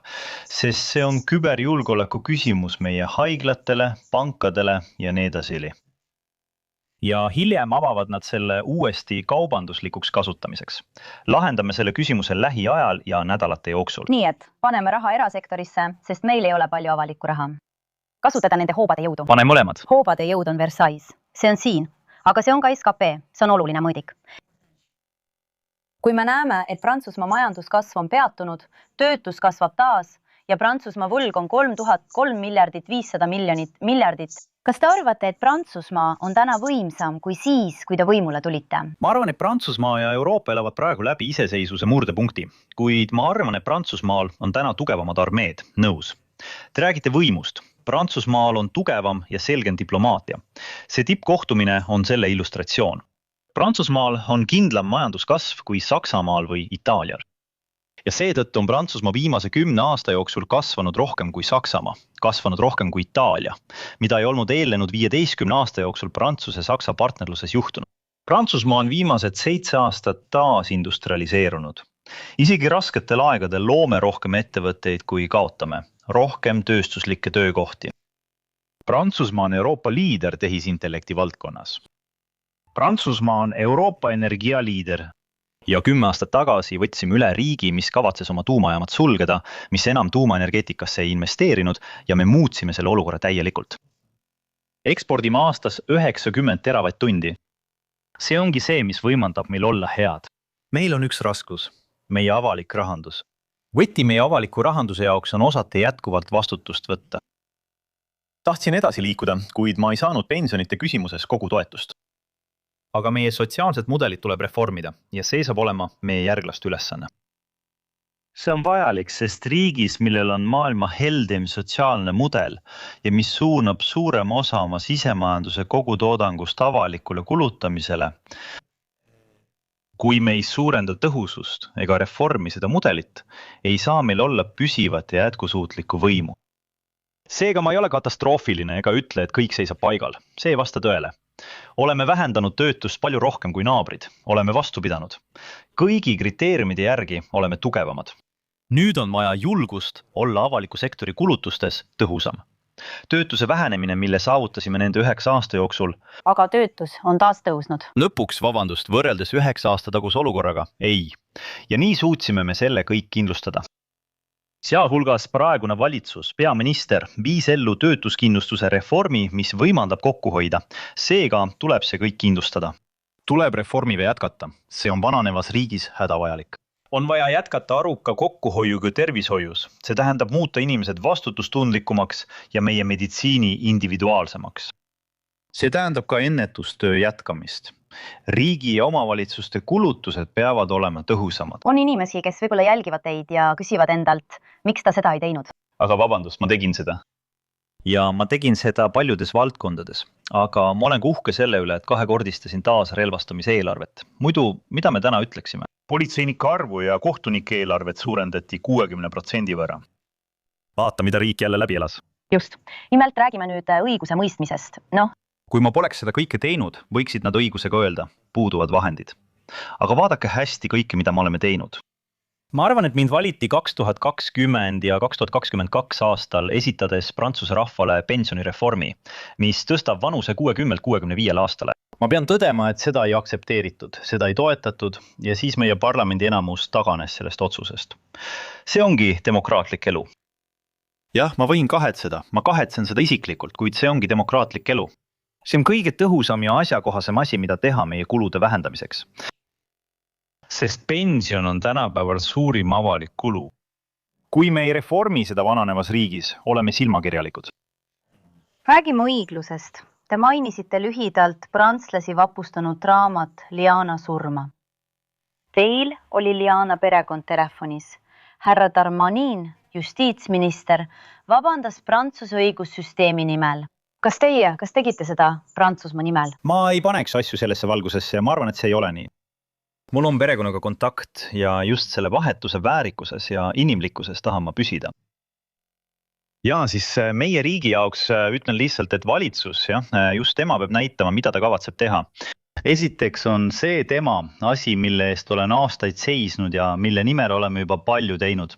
sest see on küberjulgeoleku küsimus meie haiglatele, pankadele ja nii edasi. Ja hiljem avavad nad selle uuesti kaubanduslikuks kasutamiseks. Lahendame selle küsimuse lähiajal ja nädalate jooksul. Nii et paneme raha erasektorisse, sest meil ei ole palju avalikku raha. Kasutada nende hoobade jõudu. Pane mõlemad. Hoobade jõud on Versailles. See on siin. Aga see on ka SKP. See on oluline mõõdik. Kui me näeme, et Prantsusmaa majanduskasv on peatunud, töötus kasvab taas ja Prantsusmaa võlg on 3 miljardit 500 miljardit. Kas te arvate, et Prantsusmaa on täna võimsam kui siis, kui te võimule tulite? Ma arvan, et Prantsusmaa ja Euroopa elavad praegu läbi iseseisvuse murdepunkti, kuid ma arvan, et Prantsusmaal on täna tugevamad armeed. Nõus. Te räägite võimust. Prantsusmaal on tugevam ja selgem diplomaatia. See tippkohtumine on selle illustratsioon. Prantsusmaal on kindlam majanduskasv kui Saksamaal või Itaalial. Ja seetõttu on Prantsusmaa viimase 10 aasta jooksul kasvanud rohkem kui Saksamaa, kasvanud rohkem kui Itaalia, mida ei olnud eelnenud 15 aasta jooksul Prantsuse-Saksa partnerluses juhtunud. Prantsusmaa on viimased 7 aastat taasindustrialiseerunud. Isegi rasketel aegadel loome rohkem ettevõtteid kui kaotame, rohkem tööstuslikke töökohti. Prantsusmaa on Euroopa liider tehisintellekti valdkonnas. Prantsusmaa on Euroopa energialiider. Ja 10 aastat tagasi võtsime üle riigi, mis kavatses oma tuumajaamad sulgeda, mis enam tuumaenergeetikasse ei investeerinud ja me muutsime selle olukorra täielikult. Ekspordime aastas 90 teravatt-tundi. See ongi see, mis võimaldab meil olla head. Meil on üks raskus, meie avalik rahandus. võti meie avaliku rahanduse jaoks on osata jätkuvalt vastutust võtta. Tahtsin edasi liikuda, kuid ma ei saanud pensionite küsimuses kogu toetust. Aga meie sotsiaalset mudelit tuleb reformida ja see saab olema meie järglaste ülesanne. See on vajalik, sest riigis, millel on maailma heldim sotsiaalne mudel ja mis suunab suurema osa oma sisemajanduse kogutoodangust avalikule kulutamisele, kui me ei suurenda tõhusust ega reformi seda mudelit, ei saa meil olla püsivat ja jätkusuutlikku võimu. Seega ma ei ole katastroofiline ega ütle, et kõik seisab paigal. See ei vasta tõele. Oleme vähendanud töötust palju rohkem kui naabrid. Oleme vastu pidanud. Kõigi kriteeriumide järgi oleme tugevamad. Nüüd on vaja julgust olla avaliku sektori kulutustes tõhusam. Töötuse vähenemine, mille saavutasime nende 9 aasta jooksul. Aga töötus on taas tõusnud. Lõpuks, vabandust, võrreldes 9 aasta taguse olukorraga, ei. Ja nii suutsime me selle kõik kindlustada. Sealhulgas praegune valitsus, peaminister, viis ellu töötuskindlustuse reformi, mis võimaldab kokku hoida. Seega tuleb see kõik kindlustada. Tuleb reformiga jätkata. See on vananevas riigis hädavajalik. On vaja jätkata aruka kokkuhoiuga tervishoius. See tähendab muuta inimesed vastutustundlikumaks ja meie meditsiini individuaalsemaks. See tähendab ka ennetustöö jätkamist. Riigi ja omavalitsuste kulutused peavad olema tõhusamad. On inimesi, kes võib-olla jälgivad teid ja küsivad endalt, miks ta seda ei teinud. Aga vabandust, ma tegin seda. Ja ma tegin seda paljudes valdkondades, aga ma olen uhke selle üle, et kahekordistasin taas relvastamise eelarvet. Muidu, mida me täna ütleksime? Politseinike arvu ja kohtunike eelarvet suurendati 60% võrra. Vaata, mida riik jälle läbi elas. Just. Nimelt räägime nüüd õiguse mõistmisest. Kui ma poleks seda kõike teinud, võiksid nad õigusega öelda, puuduvad vahendid. Aga vaadake hästi kõike, mida me oleme teinud. Ma arvan, et mind valiti 2020 ja 2022 aastal esitades Prantsuse rahvale pensionireformi, mis tõstab vanuse 60-65 aastale. Ma pean tõdema, et seda ei aktsepteeritud, seda ei toetatud ja siis meie parlamendi enamus taganes sellest otsusest. See ongi demokraatlik elu. Jah, ma võin kahetseda, ma kahetsen seda isiklikult, kuid see ongi demokraatlik elu. See on kõige tõhusam ja asjakohasem asi, mida teha meie kulude vähendamiseks. Sest pension on tänapäeval suurim avalik kulu. Kui me ei reformi seda vananevas riigis, oleme silmakirjalikud. Räägime õiglusest. Te mainisite lühidalt prantslasi vapustanud draamat Liana surma. Teil oli Liana perekond telefonis. Härra Darmanin, justiitsminister, vabandas Prantsuse õigussüsteemi nimel. Kas tegite seda Prantsusmaa nimel? Ma ei paneks asju sellesse valgusesse ja ma arvan, et see ei ole nii. Mul on perekonnaga kontakt ja just selle vahetuse väärikuses ja inimlikkuses tahan ma püsida. Ja siis meie riigi jaoks ütlen lihtsalt, et valitsus, just tema peab näitama, mida ta kavatseb teha. Esiteks on see tema asi, mille eest olen aastaid seisnud ja mille nimel oleme juba palju teinud.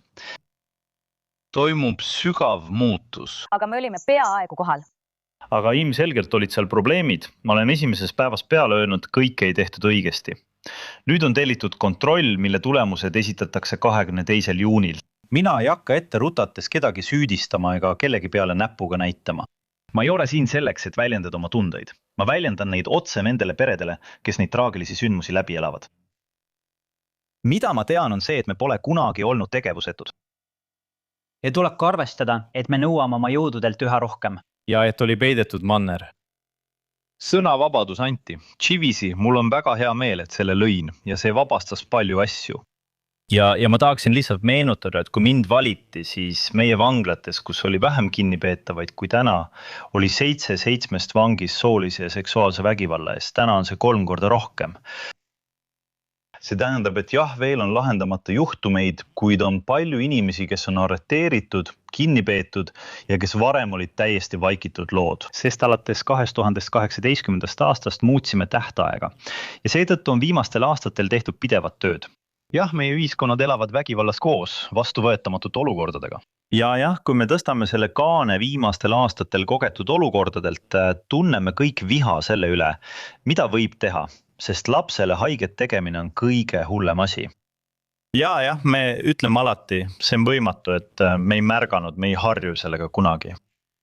Toimub sügav muutus. Aga me olime peaaegu kohal. Aga ilmselgelt olid seal probleemid. Ma olen esimesest päevast peale öelnud, kõike ei tehtud õigesti. Nüüd on tellitud kontroll, mille tulemused esitatakse 22. juunil. Mina ei hakka ette rutates kedagi süüdistama ega kellegi peale näpuga näitama. Ma ei ole siin selleks, et väljendada oma tundeid. Ma väljendan neid otse nendele peredele, kes neid traagilisi sündmusi läbi elavad. Mida ma tean on see, et me pole kunagi olnud tegevusetud. Ja tuleb ka arvestada, et me nõuame oma jõududelt üha rohkem. Ja et oli peidetud manner. Sõnavabadus anti. Chivisi, mul on väga hea meel, et selle lõin ja see vabastas palju asju. Ja ma tahaksin lihtsalt meenutada, et kui mind valiti, siis meie vanglates, kus oli vähem kinnipeetavaid kui täna, oli 7 vangis soolise ja seksuaalse vägivalla eest. Täna on see 3 korda rohkem. See tähendab, et jah, veel on lahendamata juhtumeid, kuid on palju inimesi, kes on arreteeritud, kinnipeetud ja kes varem olid täiesti vaikitud lood. Sest alates 2018. aastast muutsime tähtaega ja seetõttu on viimastel aastatel tehtud pidevat tööd. Jah, meie ühiskonnad elavad vägivallas koos vastuvõetamatute olukordadega. Ja kui me tõstame selle kaane viimastel aastatel kogetud olukordadelt, tunneme kõik viha selle üle, mida võib teha, sest lapsele haiget tegemine on kõige hullem asi. Ja, me ütleme alati, see on võimatu, et me ei märganud, me ei harju sellega kunagi.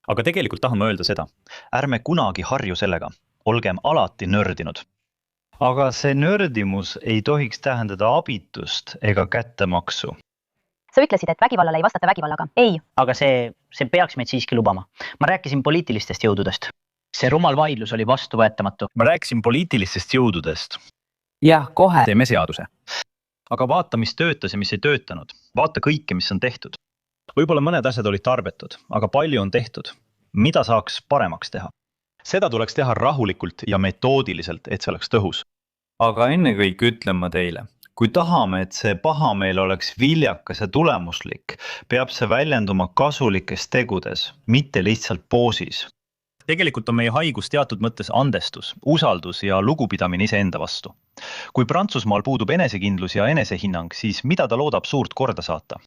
Aga tegelikult tahame öelda seda, ärme kunagi harju sellega, olgem alati nördinud. Aga see nördimus ei tohiks tähendada abitust ega kättemaksu. sa ütlesid, et vägivallale ei vastata vägivallaga. Ei. aga see peaks meid siiski lubama. Ma rääkisin poliitilistest jõududest. See rumal vaidlus oli vastuvõetamatu. ma rääkisin poliitilistest jõududest. jah, kohe teeme seaduse. Aga vaata, mis töötas ja mis ei töötanud. Vaata kõike, mis on tehtud. Võib-olla mõned asjad olid tarbetud, aga palju on tehtud. Mida saaks paremaks teha? Seda tuleks teha rahulikult ja metoodiliselt, et see oleks tõhus. aga ennekõike ütlen ma teile, kui tahame, et see pahameel oleks viljakas ja tulemuslik, peab see väljenduma kasulikes tegudes, mitte lihtsalt poosis. Tegelikult on meie haigus teatud mõttes andestus, usaldus ja lugupidamine iseenda vastu. Kui Prantsusmaal puudub enesekindlus ja enesehinnang, siis mida ta loodab suurt korda saata?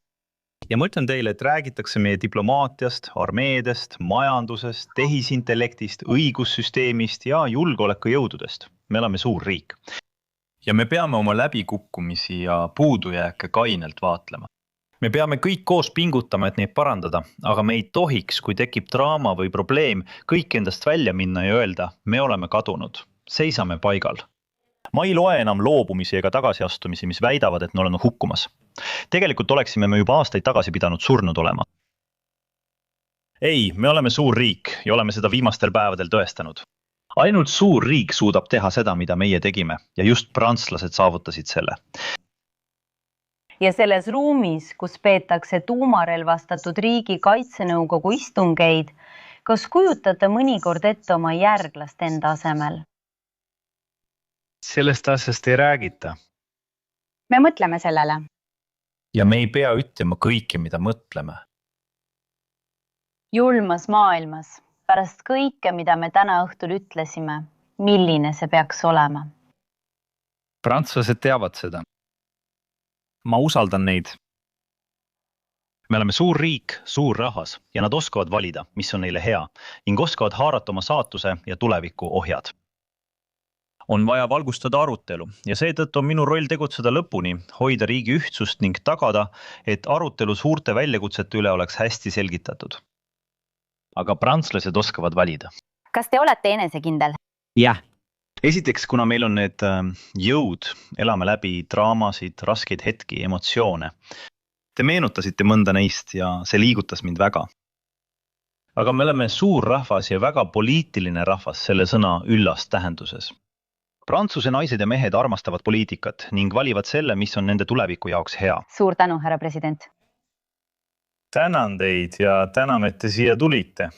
Ja ma ütlen teile, et räägitakse meie diplomaatiast, armeedest, majandusest, tehisintellektist, õigussüsteemist ja julgeolekujõududest. Me oleme suur riik. ja me peame oma läbikukkumisi ja puudujääke kainelt vaatlema. Me peame kõik koos pingutama, et neid parandada, aga me ei tohiks, kui tekib draama või probleem, kõik endast välja minna ja öelda, me oleme kadunud, seisame paigal. Ma ei loe enam loobumisi ega tagasiastumisi, mis väidavad, et me oleme hukkumas. Tegelikult oleksime me juba aastaid tagasi pidanud surnud olema. Ei, me oleme suur riik ja oleme seda viimastel päevadel tõestanud. Ainult suur riik suudab teha seda, mida meie tegime ja just prantslased saavutasid selle. Ja selles ruumis, kus peetakse tuumarelvastatud riigi kaitsenõukogu istungeid, kas kujutate mõnikord ette oma järglast enda asemel? Sellest asjast ei räägita. Me mõtleme sellele. ja me ei pea ütlema kõike, mida mõtleme. Julmas maailmas, pärast kõike, mida me täna õhtul ütlesime, milline see peaks olema? Prantslased teavad seda. Ma usaldan neid. Me oleme suur riik, suur rahvas ja nad oskavad valida, mis on neile hea ning oskavad haarata oma saatuse ja tuleviku ohjad. On vaja valgustada arutelu ja seetõttu on minu roll tegutseda lõpuni, hoida riigi ühtsust ning tagada, et arutelu suurte väljakutsete üle oleks hästi selgitatud. Aga prantslased oskavad valida. Kas te olete enesekindel? jah, Esiteks, kuna meil on need jõud, elame läbi draamasid, raskeid hetki, emotsioone. Te meenutasite mõnda neist ja see liigutas mind väga. Aga me oleme suur rahvas ja väga poliitiline rahvas selle sõna üllas tähenduses. Prantsuse naised ja mehed armastavad poliitikat ning valivad selle, mis on nende tuleviku jaoks hea. Suur tänu, härra president. Tänan teid ja täname, et te siia tulite.